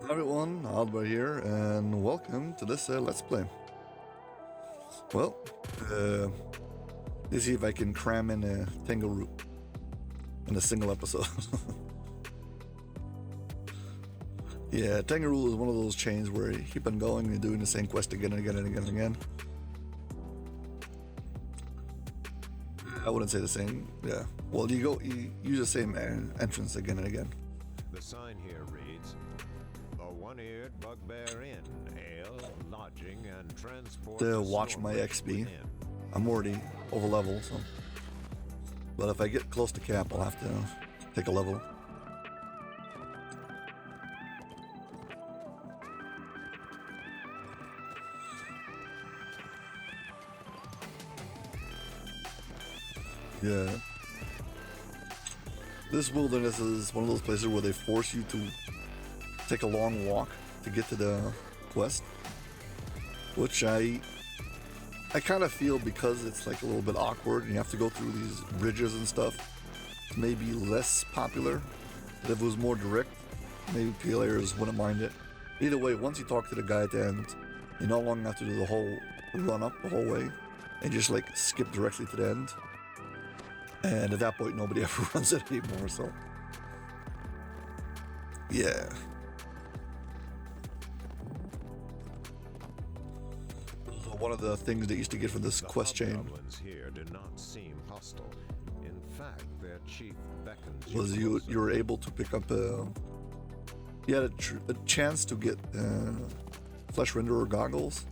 Hello everyone, Aldbar here, and welcome to this Let's Play. Well, let's see if I can cram in a Tangleroot in a single episode. Yeah, Tangleroot is one of those chains where you keep on going and doing the same quest again and again and again and again. I wouldn't say the same, yeah. Well, you use the same entrance again and again. The sign here reads, "A one-eared bugbear inn, ale, lodging, and transport." To watch my XP. I'm already over level, so. But if I get close to cap, I'll have to take a level. Yeah. This wilderness is one of those places where they force you to take a long walk to get to the quest, which I kind of feel, because it's like a little bit awkward and you have to go through these bridges and stuff. It's maybe less popular, but if it was more direct, maybe players wouldn't mind it. Either way, once you talk to the guy at the end, you no longer have to do the whole run up the whole way and just like skip directly to the end. And at that point, nobody ever runs it anymore, so. Yeah. One of the things they used to get from this quest chain Hobgoblins here do not seem hostile. In fact, their chief beckons was you were able to pick up you had a chance to get flesh renderer goggles,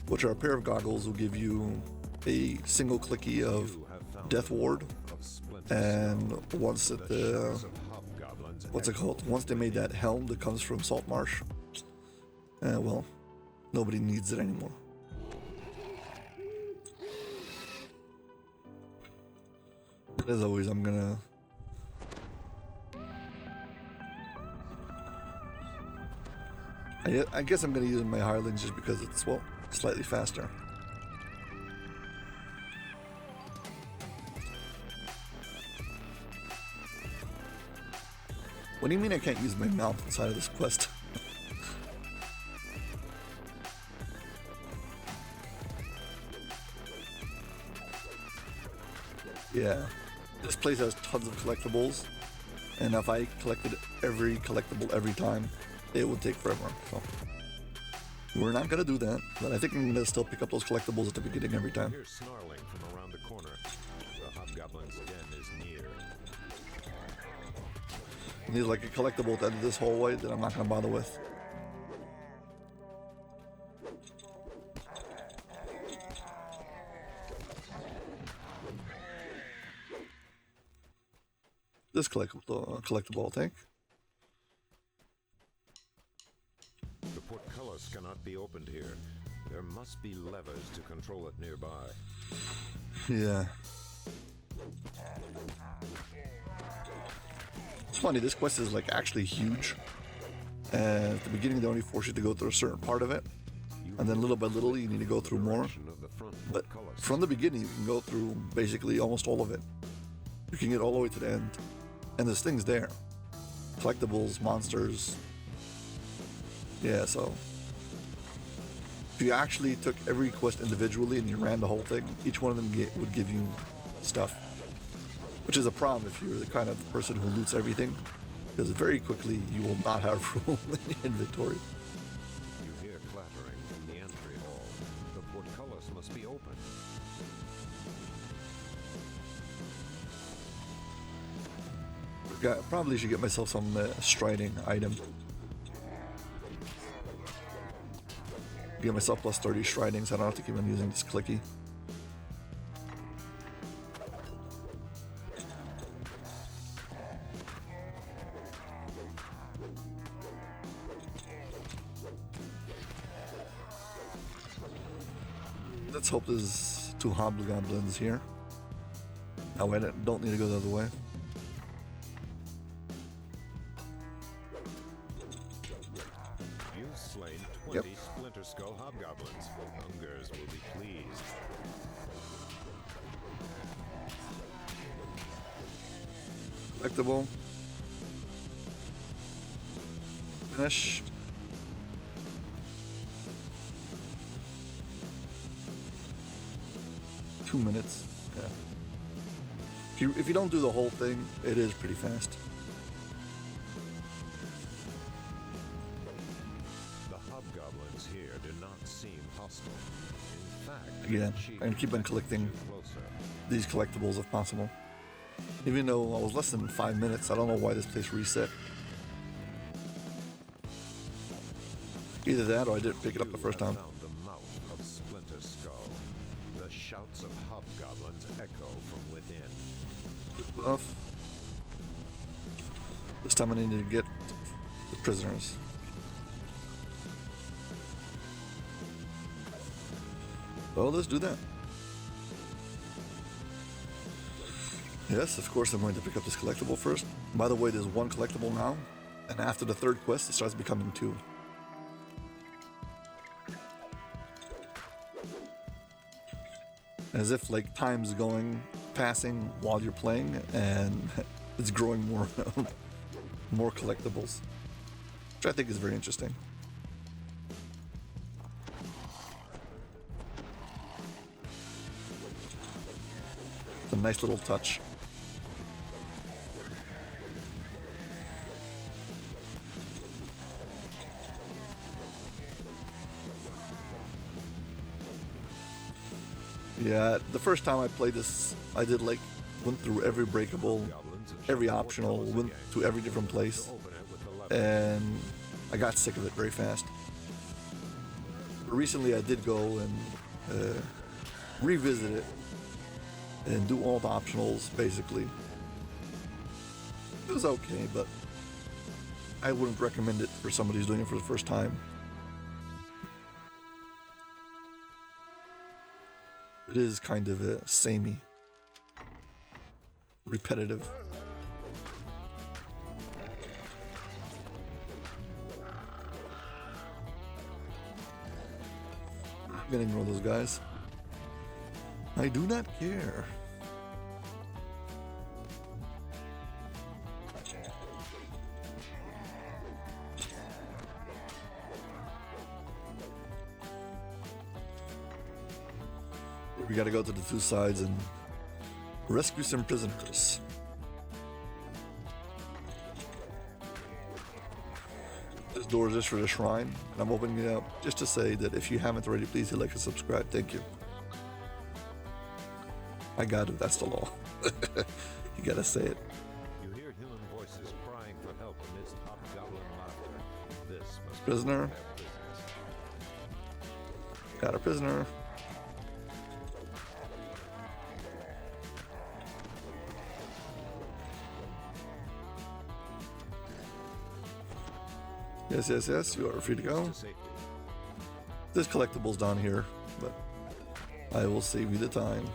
which are a pair of goggles will give you a single clicky of death ward. And once it, what's it called? Once they made that helm that comes from Salt Marsh, well, nobody needs it anymore. As always, I'm gonna... I guess I'm gonna use my hirelings just because it's, well, slightly faster. What do you mean I can't use my mount inside of this quest? Yeah, this place has tons of collectibles, and if I collected every collectible every time, it would take forever, so. We're not gonna do that, but I think I'm gonna still pick up those collectibles at the beginning every time. Here's snarling from around the corner. The Hobgoblin's den is near. There's like a collectible at the end of this hallway that I'm not gonna bother with. This collectible, I think. The portcullis cannot be opened here. There must be levers to control it nearby. Yeah. It's funny, this quest is like actually huge. And at the beginning they only force you to go through a certain part of it. And then little by little you need to go through more. But from the beginning you can go through basically almost all of it. You can get all the way to the end. And there's things there. Collectibles, monsters. Yeah, so if you actually took every quest individually and you ran the whole thing, each one of them would give you stuff. Which is a problem if you're the kind of person who loots everything, because very quickly you will not have room in your inventory. You hear clattering from the entry hall. The portcullis must be open. Probably should get myself some striding item. Get myself plus 30 striding so I don't have to keep on using this clicky. Let's hope there's two Hobgoblins here. Oh wait, I don't need to go the other way. You've slain 20 Splinter Skull Hobgoblins. Hungers will be pleased. Collectible. Finish. 2 minutes. Yeah. If you don't do the whole thing, it is pretty fast. The hobgoblins here do not seem hostile. In fact, Yeah, I'm gonna keep on collecting these collectibles if possible. Even though I was less than 5 minutes, I don't know why this place reset. Either that or I didn't pick it up the first time. Found the mouth of Splinter Skull. The shouts of hobgoblins echo from within. Enough. This time I need to get the prisoners. Well, let's do that. Yes, of course I'm going to pick up this collectible first. By the way, there's one collectible now, and after the third quest, it starts becoming 2. As if like time's passing while you're playing, and it's growing more, more collectibles, which I think is very interesting. It's a nice little touch. Yeah, the first time I played this, I went through every breakable, every optional, went to every different place, and I got sick of it very fast. But recently I did go and revisit it and do all the optionals, basically. It was okay, but I wouldn't recommend it for somebody who's doing it for the first time. It is kind of samey, repetitive. I'm gonna ignore those guys. I do not care. We gotta go to the 2 sides and rescue some prisoners. This door is just for the shrine, and I'm opening it up just to say that if you haven't already, please hit like and subscribe. Thank you. I got it. That's the law. You gotta say it. You hear human voices crying for help amidst hobgoblin laughter. This must Prisoner. be their business. Got a prisoner. Yes, yes, yes, you are free to go. There's collectibles down here, but I will save you the time.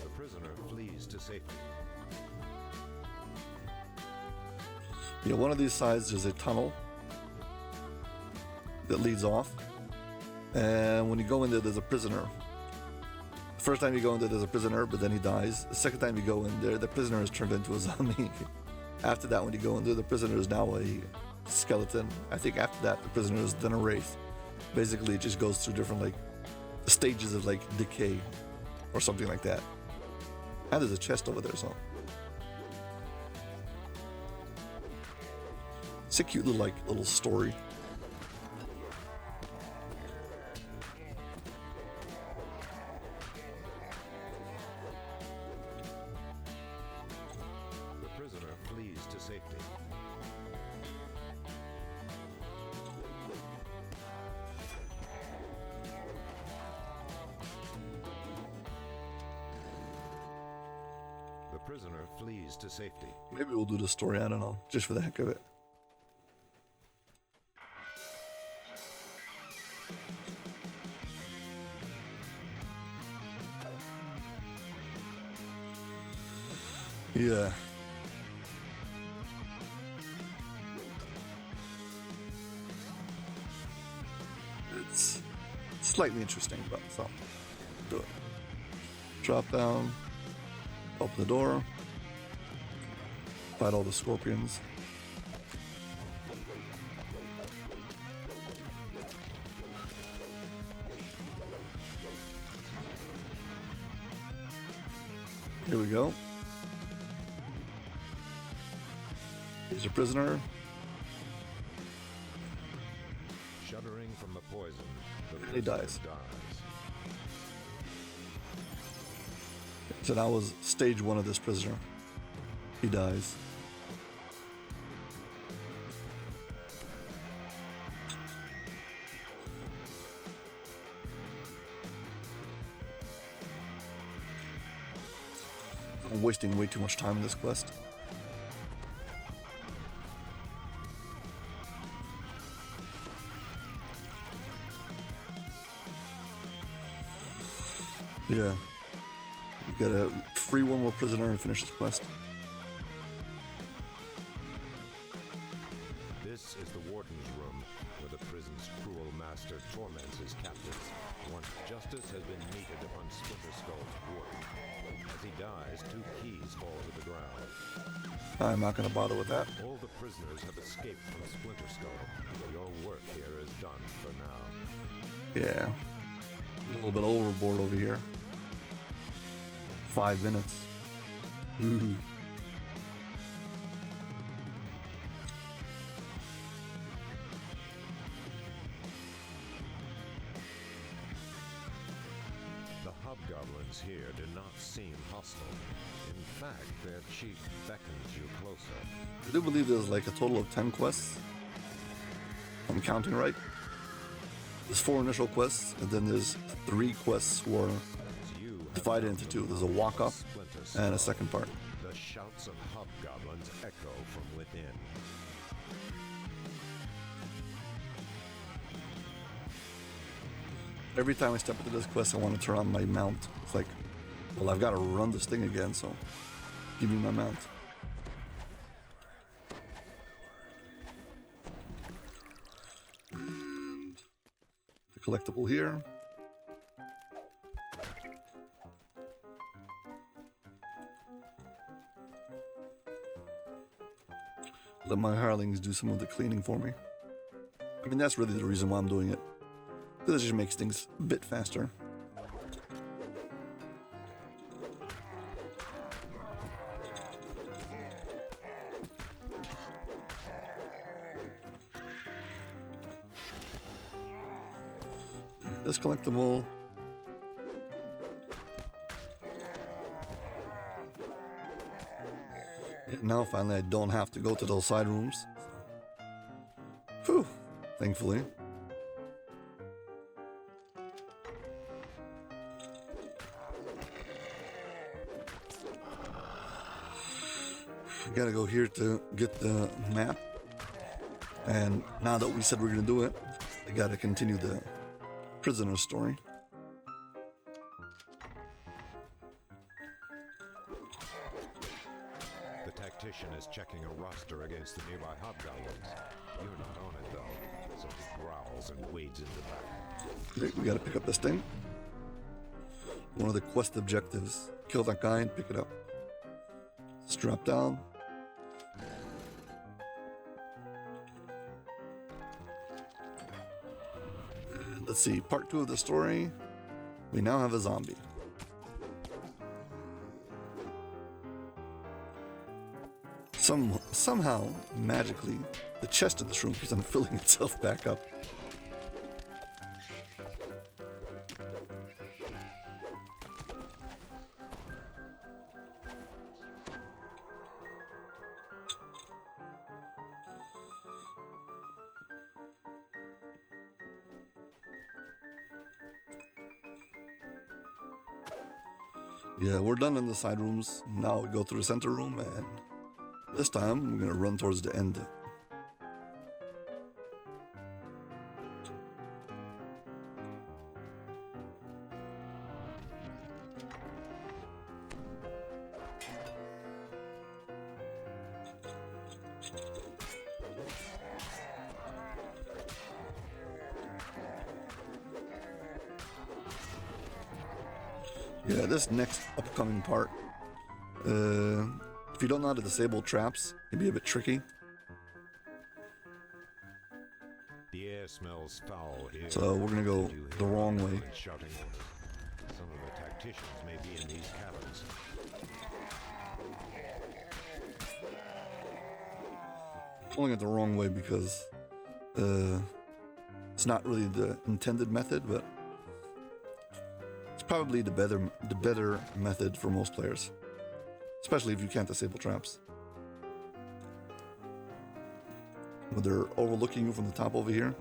The prisoner flees to safety. Yeah, one of these sides there's a tunnel that leads off, and when you go in there, there's a prisoner. The first time you go in there, there's a prisoner, but then he dies. The second time you go in there, the prisoner is turned into a zombie. After that, when you go in there, the prisoner is now a skeleton. I think after that, the prisoner is then a wraith. Basically, it just goes through different stages of decay or something like that. And there's a chest over there, so it's a cute little story. Prisoner flees to safety. Maybe we'll do the story, I don't know, just for the heck of it. Yeah. It's slightly interesting, but so do it. Drop down. Open the door, fight all the scorpions. Here we go. He's a prisoner. Shuddering from the poison, the He dies. dies. So that was stage 1 of this prisoner. He dies. I'm wasting way too much time in this quest. Yeah. You gotta free one more prisoner and finish this quest. This is the warden's room, where the prison's cruel master torments his captives. Once justice has been meted upon Splinter Skull's warden. As he dies, 2 keys fall to the ground. I'm not gonna bother with that. All the prisoners have escaped from Splinter Skull. Your work here is done for now. Yeah. A little bit overboard over here. 5 minutes. Ooh. The Hobgoblins here do not seem hostile. In fact, their chief beckons you closer. I do believe there's like a total of 10 quests. I'm counting right. There's 4 initial quests, and then there's 3 quests were divided into 2. There's a walk-up and a second part. The shouts of Hobgoblins echo from within. Every time I step into this quest, I want to turn on my mount. It's like, well, I've got to run this thing again, so give me my mount. The collectible here. Let my hirelings do some of the cleaning for me. I mean, that's really the reason why I'm doing it. Because it just makes things a bit faster. This collectible. Now finally I don't have to go to those side rooms. Whew, thankfully. We gotta go here to get the map. And now that we said we're gonna do it, I gotta continue the prisoner story. The tactician is checking a roster against the nearby Hobgoblins. You're not on it though, so he growls and wades in the back. Okay, we gotta pick up this thing. One of the quest objectives. Kill that guy and pick it up. Strap down. Let's see, part 2 of the story. We now have a zombie. Somehow, magically, the chest in this room keeps on filling itself back up. Yeah, we're done in the side rooms. Now we go through the center room, and this time we're gonna run towards the end. Yeah, this next upcoming part, if you don't know how to disable traps, it can be a bit tricky. The air smells foul here. So we're gonna go You hear the wrong way. Hobgoblins shouting orders. Some of the tacticians may be in these caverns. Pulling it the wrong way because it's not really the intended method, but it's probably the better method for most players, especially if you can't disable traps. When they're overlooking you from the top over here,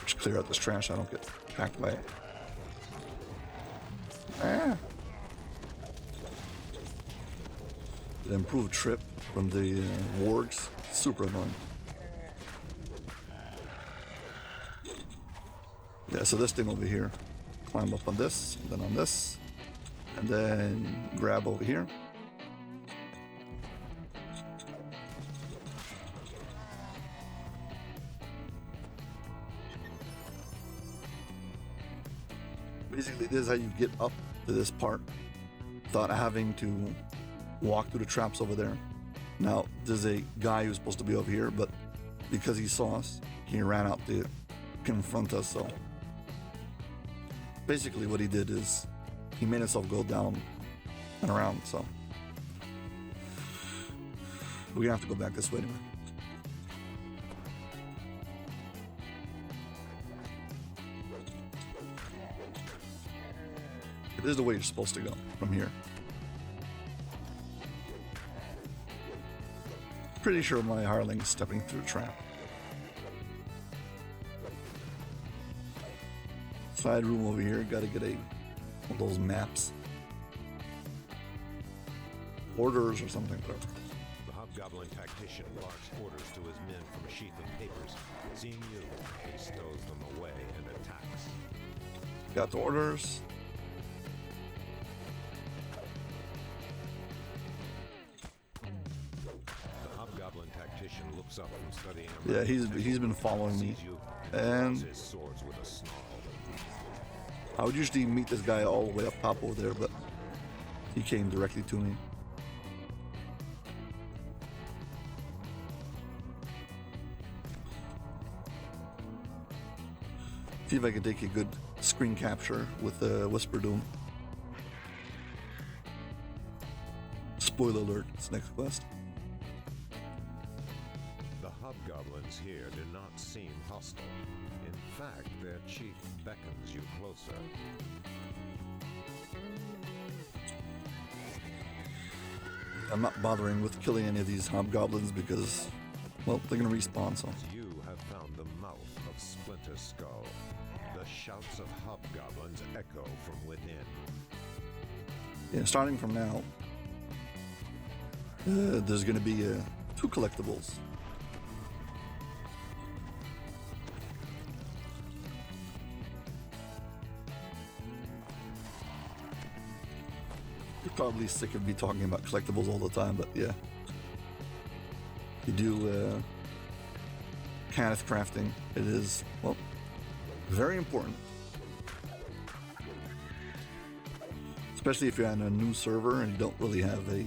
just clear out this trash. I don't get attacked by it. Ah. The improved trip from the wargs, super annoying. Yeah, so this thing over here, climb up on this, and then on this, and then grab over here. Basically, this is how you get up to this part without having to walk through the traps over there. Now, there's a guy who's supposed to be over here, but because he saw us, he ran out to confront us, so basically what he did is he made himself go down and around, so we're gonna have to go back this way anyway. This is the way you're supposed to go from here. Pretty sure my hireling's stepping through a trap. Side room over here, gotta get one of those maps. Orders or something, whatever. The Hobgoblin tactician barks orders to his men from a sheath of papers. Seeing you, he stows them away and attacks. Got the orders. The Hobgoblin tactician looks up from studying. Yeah, he's been following me, and his swords with a snarl. I would usually meet this guy all the way up top over there, but he came directly to me. See if I can take a good screen capture with the Whisperdoom. Spoiler alert, it's next quest. The Hobgoblins here do not seem hostile. In fact, their chief beckons you closer. I'm not bothering with killing any of these Hobgoblins because, well, they're gonna respawn, so. You have found the mouth of Splinter Skull. The shouts of Hobgoblins echo from within. Yeah, starting from now, there's gonna be 2 collectibles. You're probably sick of me talking about collectibles all the time, but yeah. You do caneth crafting. It is, well, very important. Especially if you're on a new server and you don't really have a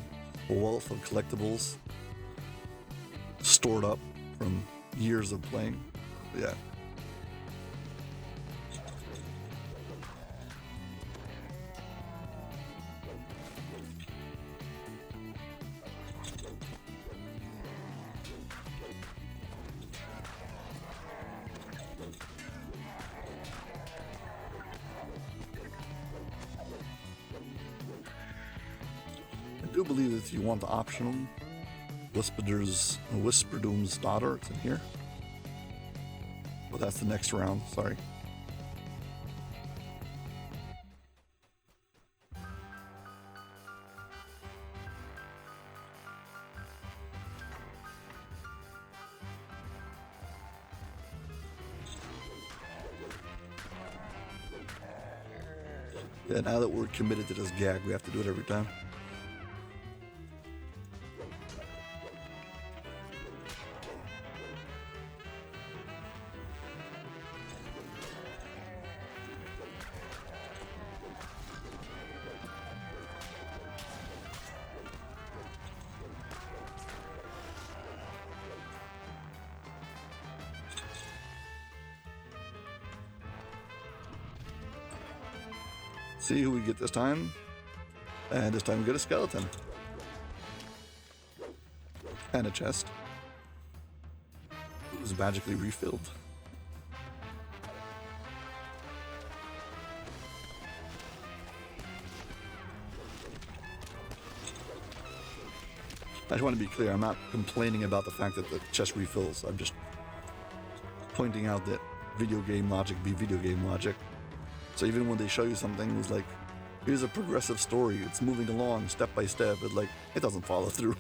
wealth of collectibles stored up from years of playing. Yeah. I do believe if you want the optional Whisperdoom's daughter, it's in here. Well, that's the next round, sorry. Yeah, now that we're committed to this gag, we have to do it every time. See who we get this time. And this time we get a skeleton. And a chest. It was magically refilled. I just want to be clear, I'm not complaining about the fact that the chest refills. I'm just pointing out that video game logic be video game logic. So even when they show you something, it's like, here's a progressive story. It's moving along step by step. But like, it doesn't follow through.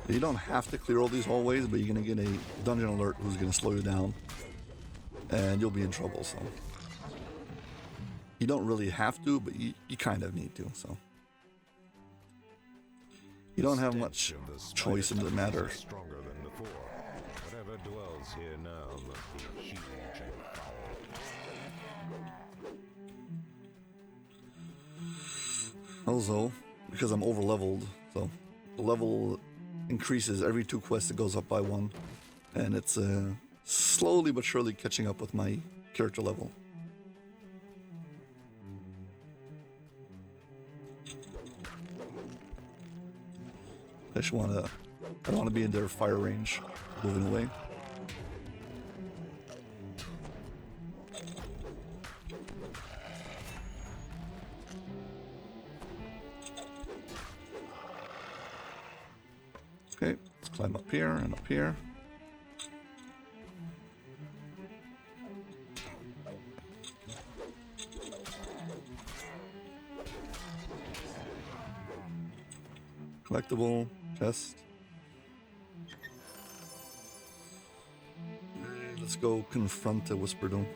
You don't have to clear all these hallways, but you're going to get a dungeon alert who's going to slow you down. And you'll be in trouble, so. You don't really have to, but you kind of need to, so. You don't have much choice in the matter. Stronger than before. Whatever dwells here now must be huge and foul. Also, because I'm over leveled, so the level increases every 2 quests. It goes up by 1, and it's slowly but surely catching up with my character level. I don't want to be in their fire range, moving away. Okay, let's climb up here and up here. Collectible, chest. Let's go confront the Whisperdoom.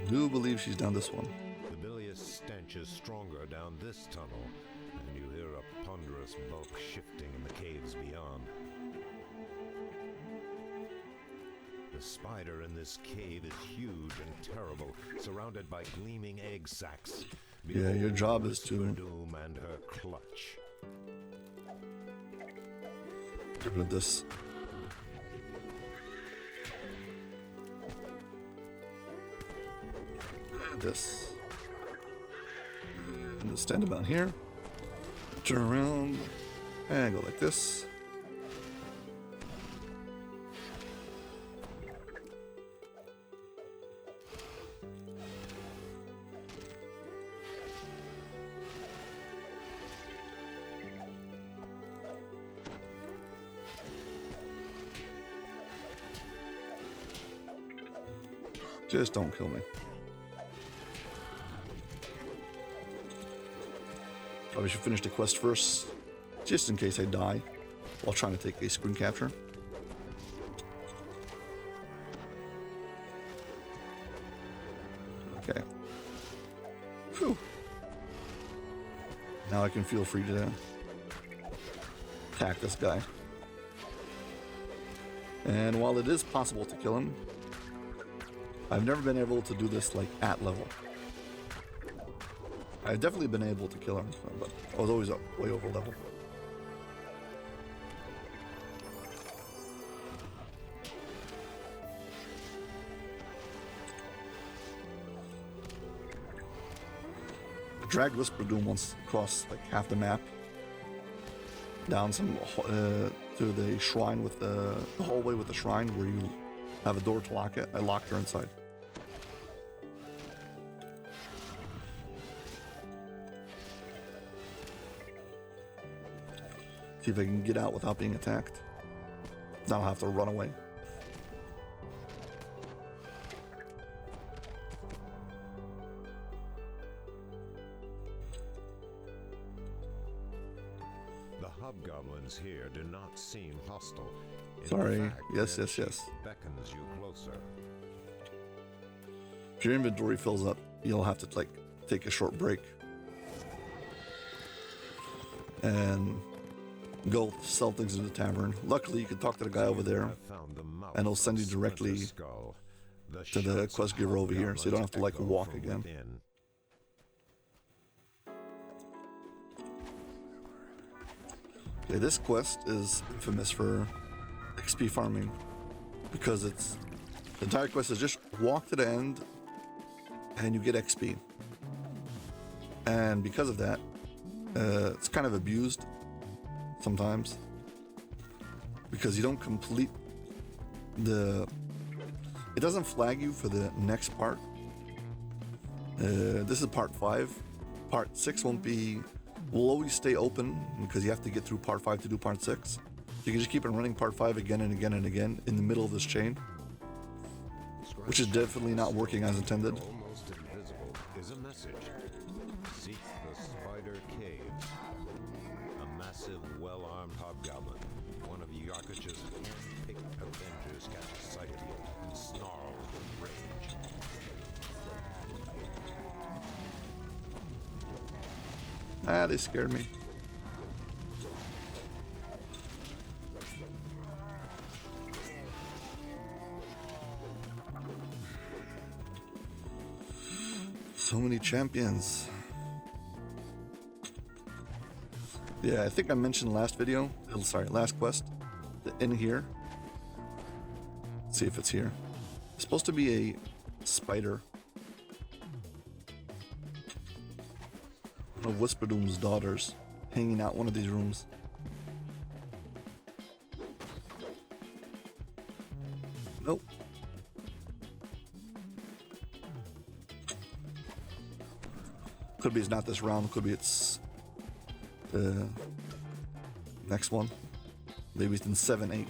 I do believe she's down this one. The bilious stench is stronger down this tunnel, and you hear a ponderous bulk shifting in the caves beyond. The spider in this cave is huge and terrible, surrounded by gleaming egg sacs. Yeah, your job is to Whisperdoom and her clutch. get rid of this. And this. And just stand about here. Turn around. And go like this. Just don't kill me. Probably should finish the quest first, just in case I die while trying to take a screen capture. Okay. Whew. Now I can feel free to attack this guy. And while it is possible to kill him, I've never been able to do this like at level. I've definitely been able to kill him, but I was always way over level. I dragged Whisperdoom once across like half the map, down some to the shrine with the hallway with the shrine where you have a door to lock it. I locked her inside. See if I can get out without being attacked. Now I'll have to run away. The Hobgoblins here do not seem hostile. In Sorry. fact, Yes. their chief beckons you closer. If your inventory fills up, you'll have to like take a short break. and go sell things in the tavern. Luckily, you can talk to the guy over there, and he'll send you directly to the quest giver over here, so you don't have to like walk again. Okay, this quest is infamous for XP farming, because it's the entire quest is just walk to the end and you get XP. And because of that, it's kind of abused sometimes, because you don't complete it doesn't flag you for the next part. This is part 5. Part 6 will always stay open, because you have to get through part 5 to do part 6. You can just keep on running part 5 again and again and again in the middle of this chain, which is definitely not working as intended. Almost invisible is a message. Seek the Spider Caves. A massive, well-armed hobgoblin, one of Yarkuch's hand-picked avengers, catches sight of you and snarls with rage. Ah, they scared me. So many champions. Yeah, I think I mentioned last quest, in here. Let's see if it's here. It's supposed to be a spider. One of Whisperdoom's daughters hanging out one of these rooms. Nope. Could be it's not this round, could be it's the next one. Maybe it's in 7, 8.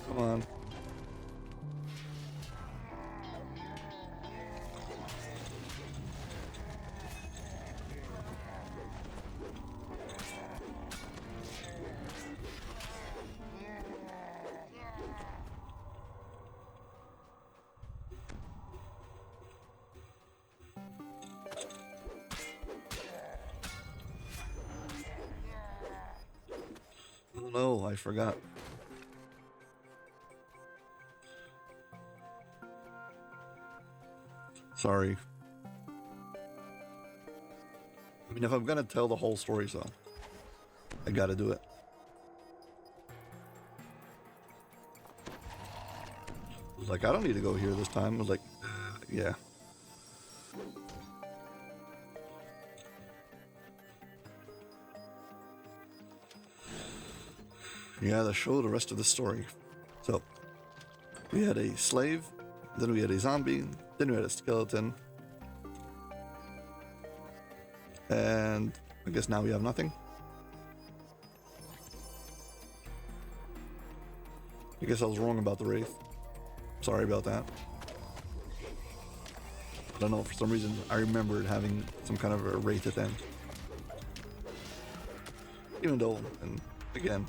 Come on. Oh no, I forgot. Sorry. I mean, if I'm gonna tell the whole story, so I gotta do it. Like, I don't need to go here this time. I was like, yeah. You gotta show the rest of the story. So, we had a slave, then we had a zombie, then we had a skeleton. And I guess now we have nothing. I guess I was wrong about the Wraith. Sorry about that. I don't know, for some reason I remembered having some kind of a Wraith at the end. Even though, and again,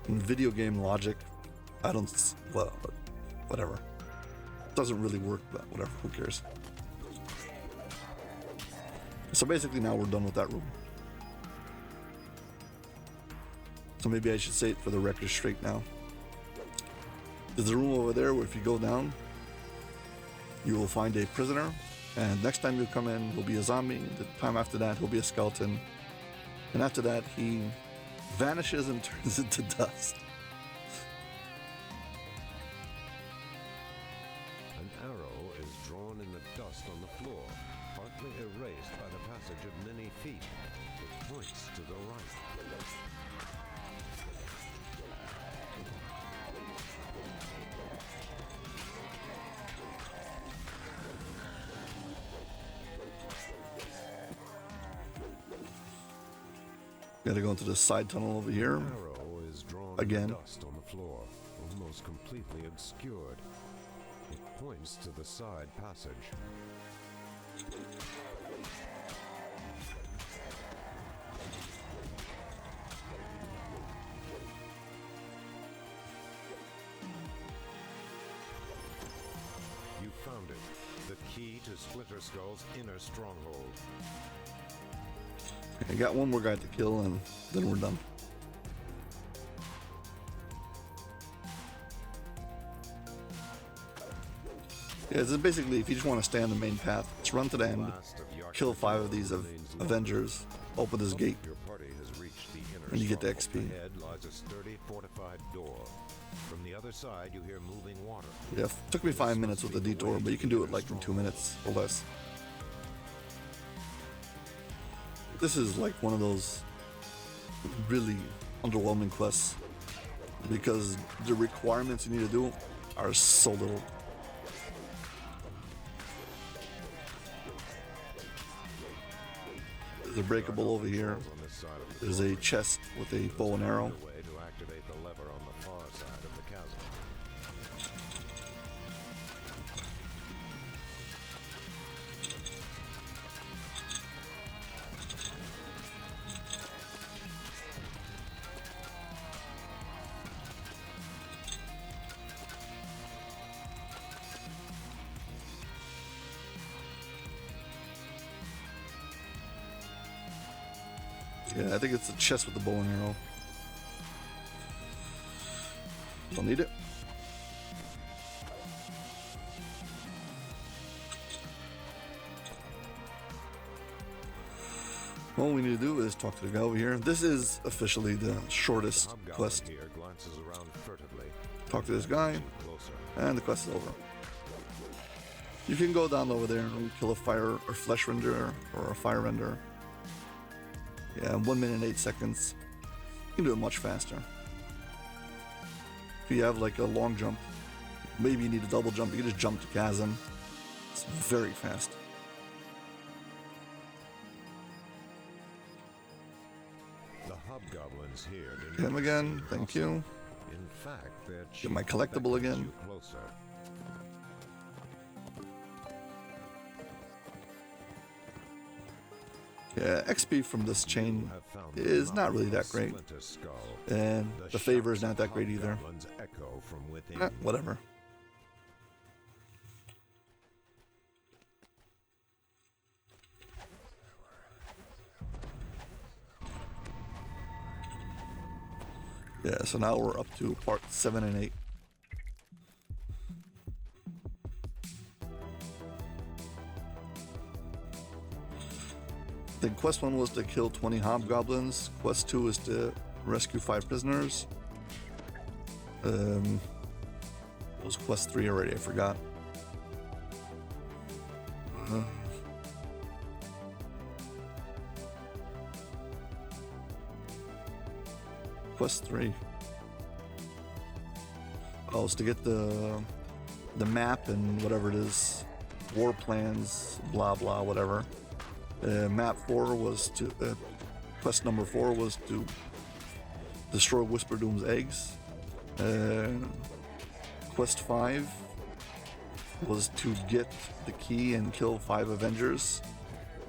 in video game logic, I don't, well, but whatever. It doesn't really work, but whatever, who cares? So basically now we're done with that room. So maybe I should say it for the record straight now. There's a room over there where if you go down, you will find a prisoner, and next time you come in, he'll be a zombie. The time after that, he'll be a skeleton. And after that, he vanishes and turns into dust. An arrow is drawn in the dust on the floor, partly erased by the passage of many feet. It points to the right. Gotta go into the side tunnel over here. Arrow is drawn Again. dust on the floor, almost completely obscured. It points to the side passage. You found it. The key to Splinter Skull's inner stronghold. I got one more guy to kill, and then we're done. Yeah, this is basically, if you just want to stay on the main path, just run to the end, kill 5 of these Avengers, open this gate, Your party has reached the inner and you get the stronghold. XP. Ahead lies a sturdy, fortified door. From the other side, you hear moving water. Yeah, took me 5 minutes with the detour, but you can do it like in 2 minutes or less. This is like one of those really underwhelming quests because the requirements you need to do are so little. There's a breakable over here. On this side of the There's a chest with a bow and arrow. way to activate the lever on the far side of the chasm. Yeah, I think it's a chest with the bow and arrow. Don't need it. All we need to do is talk to the guy over here. This is officially the shortest Hobgoblin quest. here glances around furtively. Talk to this guy, Closer. and the quest is over. You can go down over there and kill a fire or flesh render or a fire render. Yeah, 1 minute and 8 seconds. You can do it much faster. If you have like a long jump, maybe you need a double jump, you can just jump to chasm. It's very fast. The hobgoblins here didn't Him again, seem thank hostile. you. In fact, their Get my chief collectible beckons again. you closer. Yeah, XP from this chain You have found the is not really that marvelous great. Splinter Skull. And the favor is shouts not that of great either. hobgoblins echo from within. Whatever. Yeah, so now we're up to part 7 and 8. I think quest 1 was to kill 20 hobgoblins. Quest 2 is to rescue 5 prisoners. What was quest 3 already? I forgot. Quest 3. Oh, it's to get the map and whatever it is, war plans, blah blah, whatever. Map 4 was to quest number 4 was to destroy Whisperdoom's eggs. Quest 5 was to get the key and kill 5 Avengers,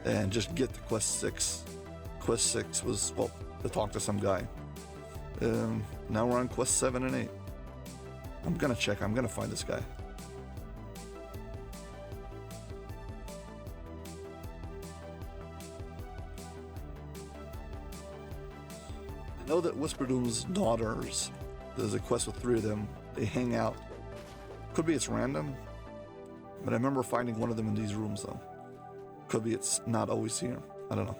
and just get to quest 6. Quest 6 was, well, to talk to some guy. Now we're on quest 7 and 8. I'm gonna check. I'm gonna find this guy. I know that Whisperdoom's daughters, there's a quest with 3 of them. They hang out. Could be it's random, but I remember finding one of them in these rooms though. Could be it's not always here. I don't know.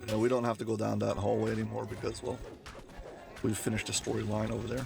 And we don't have to go down that hallway anymore because, well, we've finished the storyline over there.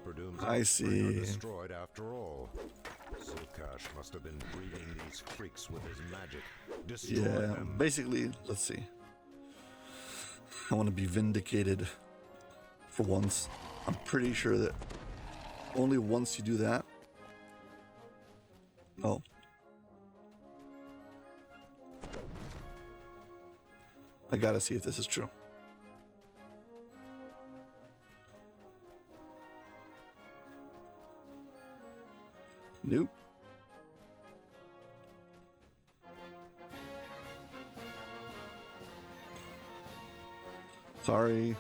Whisperdooms I see. were destroyed after all. Zulkash must have been breeding these freaks with his magic. Destroy them. Basically, let's see. I want to be vindicated for once. I'm pretty sure that only once you do that. Oh. I gotta see if this is true. Nope. Sorry.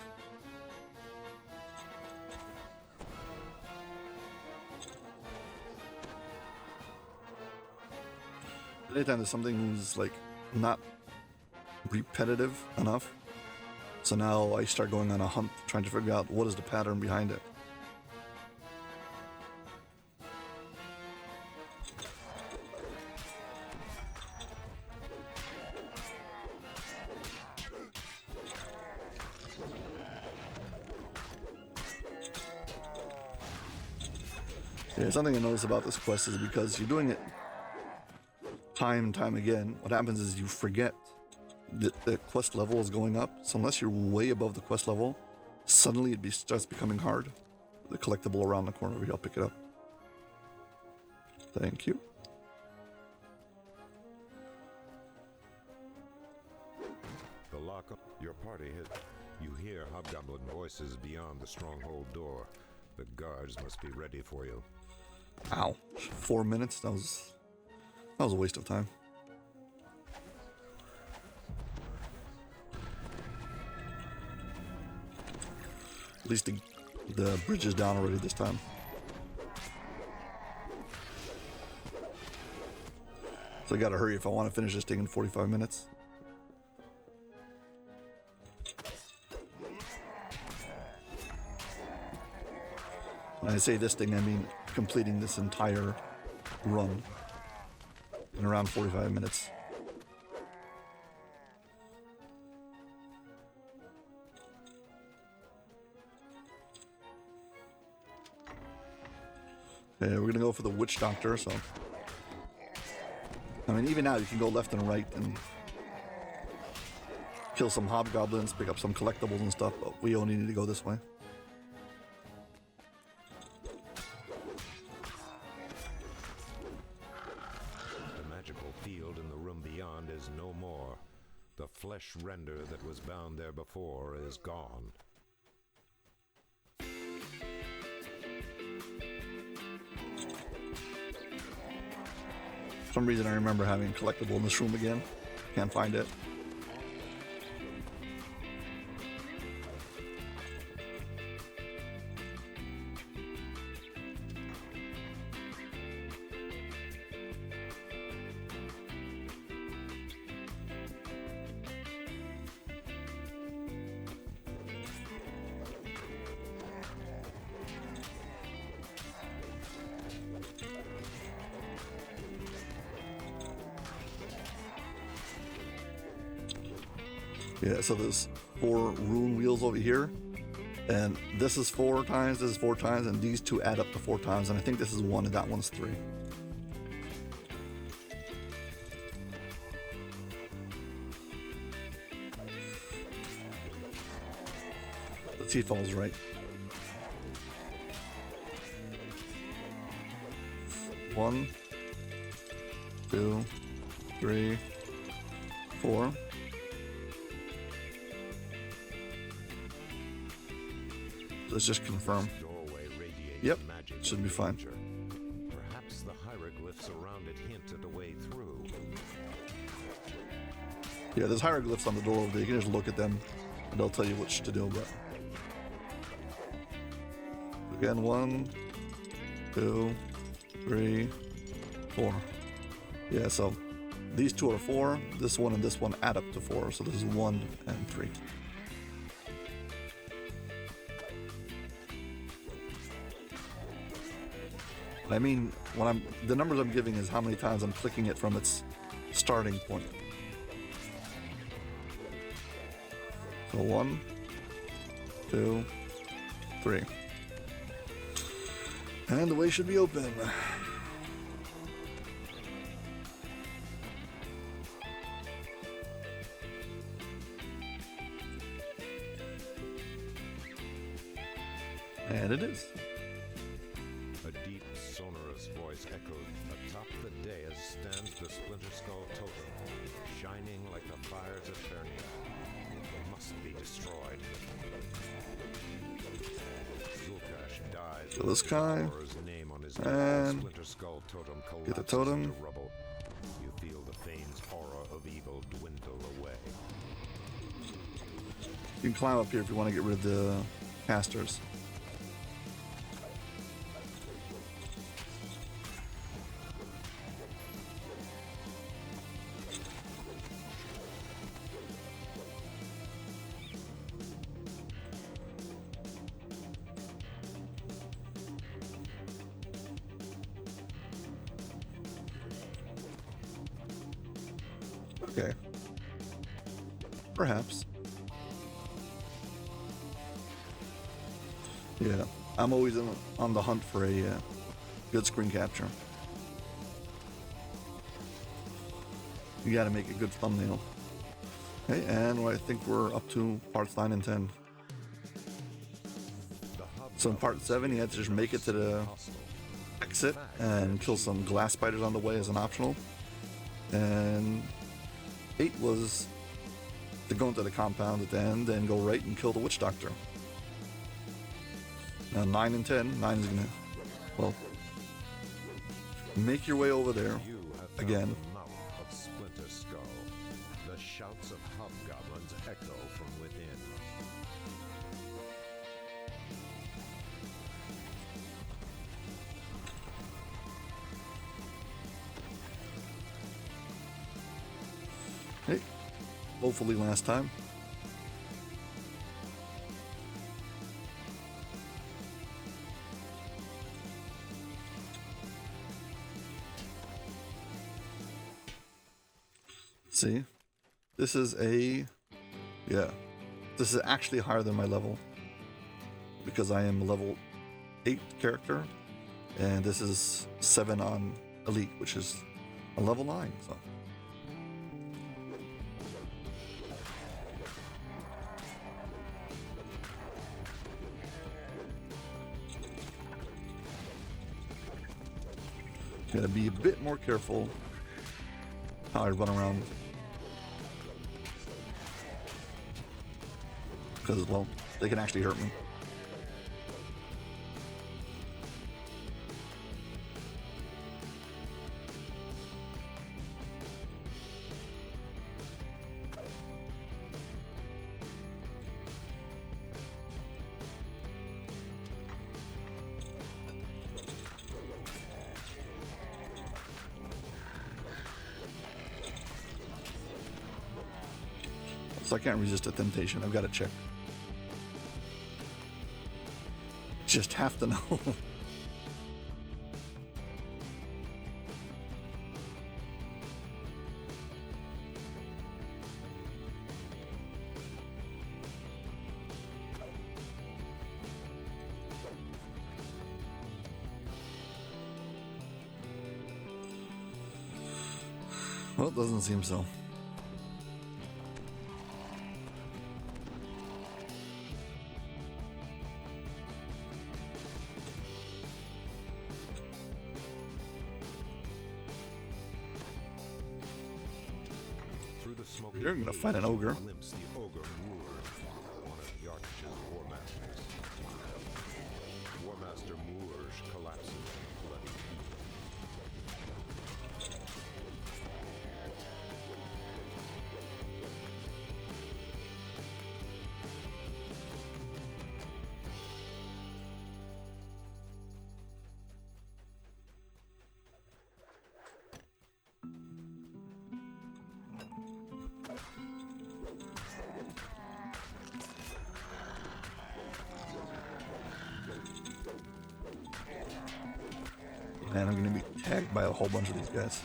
Anytime there's something who's like not repetitive enough, so now I start going on a hunt trying to figure out what is the pattern behind it. Yeah, something I noticed about this quest is because you're doing it time and time again, what happens is you forget that the quest level is going up. So unless you're way above the quest level, suddenly it starts becoming hard. The collectible around the corner over here, I'll pick it up. Thank you. The lock up. Your party hit. You hear hobgoblin voices beyond the stronghold door. The guards must be ready for you. Ow. 4 minutes? That was a waste of time. At least the bridge is down already this time. So I gotta hurry if I want to finish this thing in 45 minutes. When I say this thing, I mean completing this entire run in around 45 minutes. Okay, we're gonna go for the witch doctor, so I mean even now you can go left and right and kill some hobgoblins, pick up some collectibles and stuff, but we only need to go this way. Field in the room beyond is no more. The flesh render that was bound there before is gone. For some reason I remember having a collectible in this room again. Can't find it. Yeah, so there's 4 rune wheels over here, and this is 4 times, this is 4 times, and these 2 add up to 4 times, and I think this is 1 and that one's 3. Let's see if I was right. 1, 2, 3, 4. Let's just confirm. Yep, should be fine. Perhaps the hieroglyphs around it hint at a way through. Yeah, there's hieroglyphs on the door over there. You can just look at them and they'll tell you which to do, but again, 1, 2, 3, 4. Yeah, so these 2 are 4, this one and this one add up to 4, so this is 1 and 3. I mean, the numbers I'm giving is how many times I'm clicking it from its starting point. So 1, 2, 3. And the way should be open. And it is. A deep, sonorous voice echoed atop the dais stands the Splinter Skull totem, shining like the fires of Fernia. It must be destroyed. Zulkash dies. Kill this guy. Name on his And Splinter Skull totem get the collapses totem. into rubble. You feel the Fane's aura of evil dwindle away. You can climb up here if you want to get rid of the casters. Okay. Perhaps. Yeah, I'm always on the hunt for a good screen capture. You gotta make a good thumbnail. Okay, and I think we're up to parts 9 and 10. So in part 7, you had to just make it to the exit and kill some glass spiders on the way as an optional. And 8 was to go into the compound at the end and go right and kill the witch doctor. Now 9 and 10, 9 is gonna, well, make your way over there again. The mouth of Splinter Skull. The shouts of hobgoblins echo from within. Hey, hopefully last time. See, this is this is actually higher than my level because I am a level 8 character and this is 7 on Elite, which is a level 9, so. Gotta be a bit more careful how I run around. Because, well, they can actually hurt me. So I can't resist a temptation. I've got to check. Just have to know. Well, it doesn't seem so. You're gonna find an ogre. Glimpse the ogre Moor, one of Yarkuch's war masters. Warmaster Moor's collapses in bloody Man, I'm gonna be tagged by a whole bunch of these guys.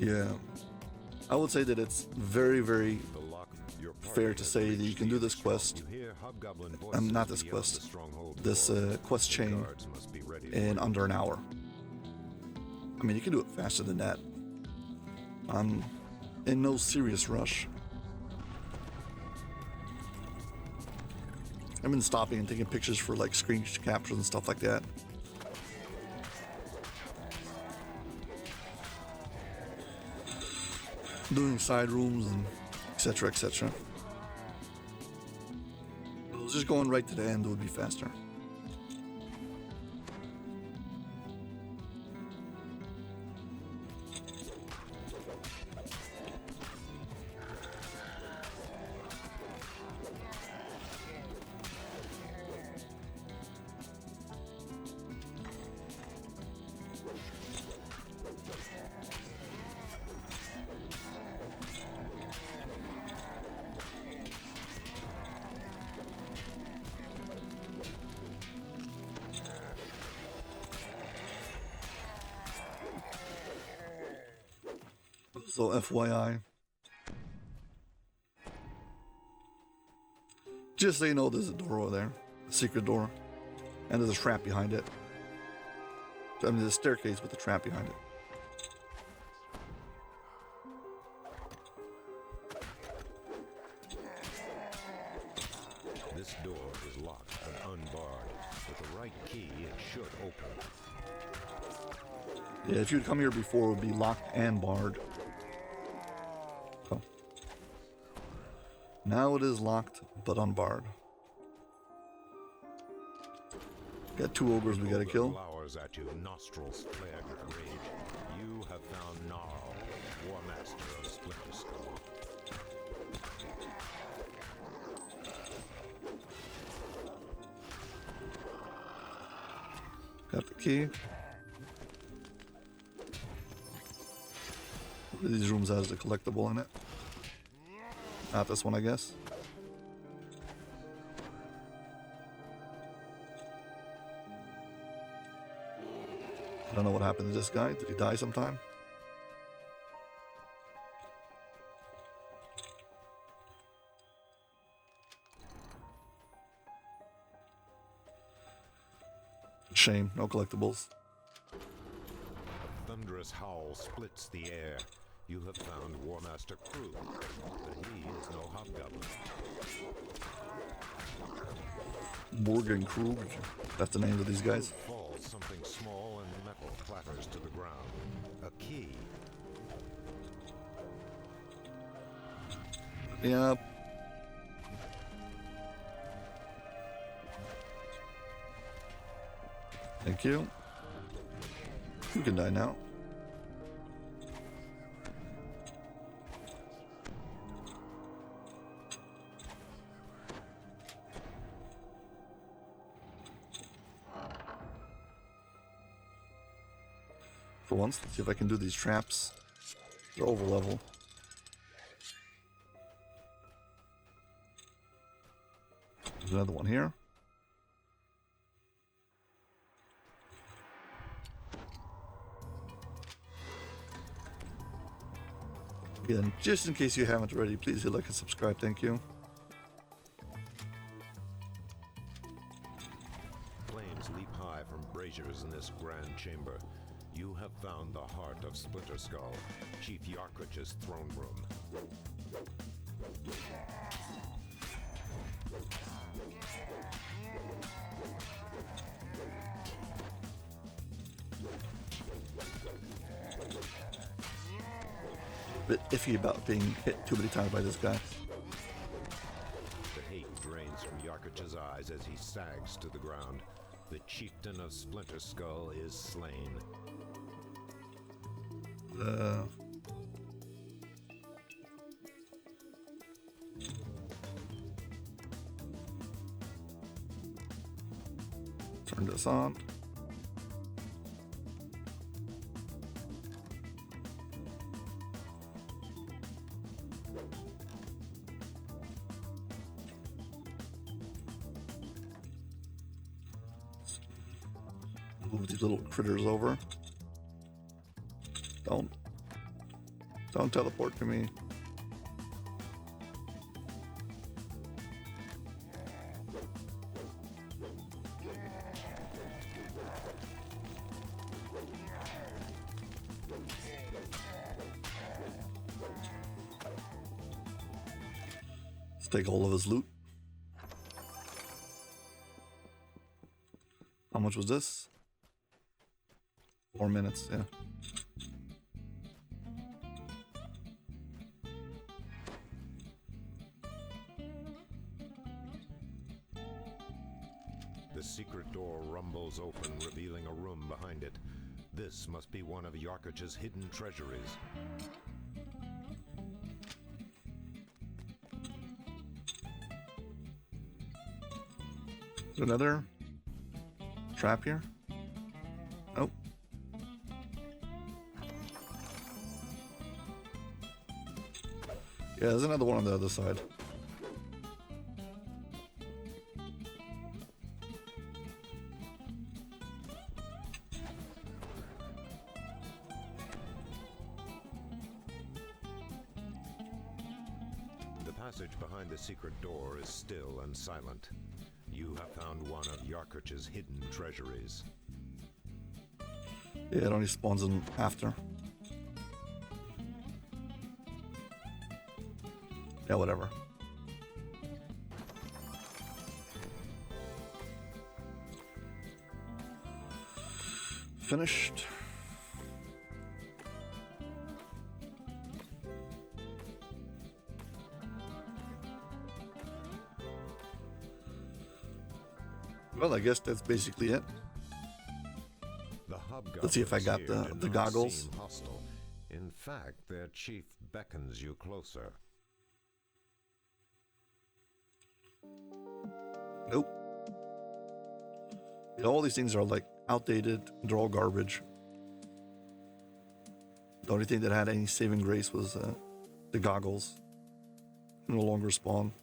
Yeah. I would say that it's very, very The lock, your party fair to has say that you reached can the do this other quest. stronghold. You hear hobgoblin voices Not this beyond quest. the stronghold This door. quest The chain guards must be ready in for under an hour. I mean, you can do it faster than that. I'm in no serious rush. I've been stopping and taking pictures for like screen captures and stuff like that. Doing side rooms and etc. etc. Just going right to the end would be faster. So FYI, just so you know, there's a door over there, a secret door, and there's a trap behind it. I mean, there's a staircase with a trap behind it. This door is locked and unbarred. With the right key, it should open. Yeah, if you'd come here before, it would be locked and barred. So, now it is locked, but unbarred. Got 2 ogres we gotta kill. Glowers at you, nostrils flared with rage. You have found Gnarl, War Master of Splinter Skull. Got the key. These rooms has a collectible in it. Not this one, I guess. I don't know what happened to this guy. Did he die sometime? Shame, no collectibles. A thunderous howl splits the air. You have found War Master Krug, but he is no hobgoblin. Morgan Krug. That's the name of these guys. Falls, something small and metal clatters to the ground. A key. Yeah. Thank you. You can die now. For once, let's see if I can do these traps. They're over level. There's another one here. Again, just in case you haven't already, please hit like and subscribe. Thank you. Flames leap high from braziers in this grand chamber. You have found the heart of Splinter Skull, Chief Yarkuch's throne room. Bit iffy about being hit too many times by this guy. The hate drains from Yarkuch's eyes as he sags to the ground. The chieftain of Splinter Skull is slain. Turn this on. Move these little critters over. Don't. Don't teleport to me. Let's take hold of his loot. How much was this? 4 minutes, yeah. The secret door rumbles open, revealing a room behind it. This must be one of Yarkuch's hidden treasuries. Is there another trap here? Nope. Yeah, there's another one on the other side. The passage behind the secret door is still and silent. You have found one of Yarkuch's hidden treasuries. Yeah, it only spawns in after. Yeah, whatever. Finished. Well, I guess that's basically it. The Hobgoblins Let's see if I got here the do not goggles. seem hostile. In fact, their chief beckons you closer. Nope. Yeah, all these things are like outdated. They're all garbage. The only thing that had any saving grace was the goggles. No longer spawn.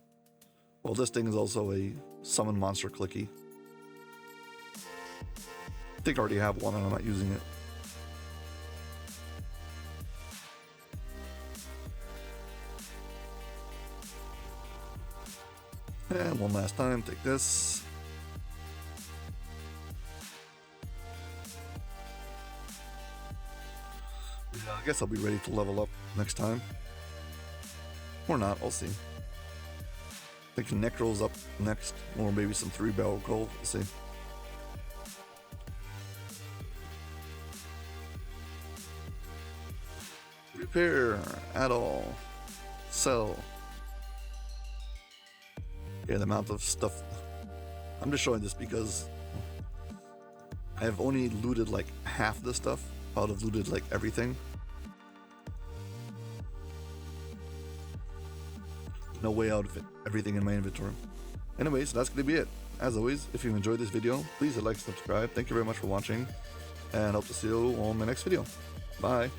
Well, this thing is also a summon monster clicky. I think I already have one and I'm not using it. And one last time, take this. Yeah, I guess I'll be ready to level up next time. Or not, I'll see. I think Necro's up next, or maybe some 3-barrel gold, we'll see. Repair, add all, sell. Yeah, the amount of stuff. I'm just showing this because I've only looted like half the stuff. I would have looted like everything. No way out of it. Everything in my inventory. Anyways, that's going to be it. As always, if you enjoyed this video, please hit like, subscribe. Thank you very much for watching, and hope to see you on my next video. Bye.